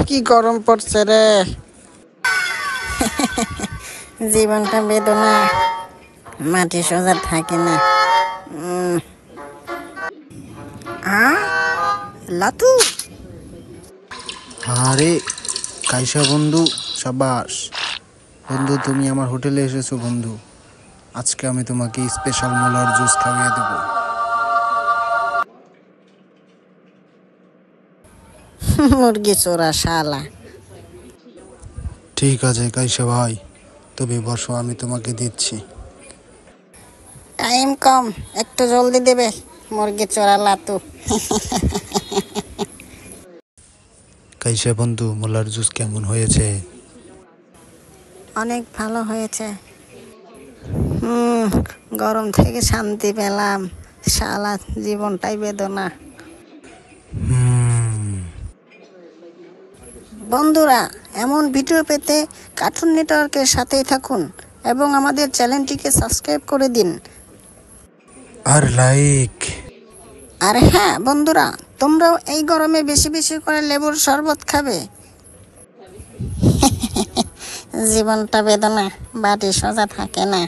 কি গরম পড়ছে রে। জীবনটা বেদনা, মাটি সোজা থাকে না। লাতু, আরে কাইসা বন্ধু, সাবাস বন্ধু, তুমি আমার হোটেলে এসেছো বন্ধু। আজকে আমি তোমাকে স্পেশাল মোলার জুস খাইয়ে দেব। মুরগি চোরা শালা। ঠিক আছে কাইসা ভাই, তবে বসো, আমি তোমাকে দিচ্ছি। টাইম কম, একটু জলদি দেবে মুরগি চোরা লাতু। কাইসা বন্ধু, মোলার জুস কেমন হয়েছে? অনেক ভালো হয়েছে। গরম থেকে শান্তি পেলাম। শালা জীবনটাই বেদনা। বন্ধুরা, এমন ভিডিও পেতে কার্টুন নেটওয়ার্কের সাথেই থাকুন এবং আমাদের চ্যানেলটিকে সাবস্ক্রাইব করে দিন। আর লাইক। আর হ্যাঁ বন্ধুরা, তোমরাও এই গরমে বেশি বেশি করে লেবুর শরবত খাবে। জীবনটা বেদনা, বাটি সোজা থাকে না।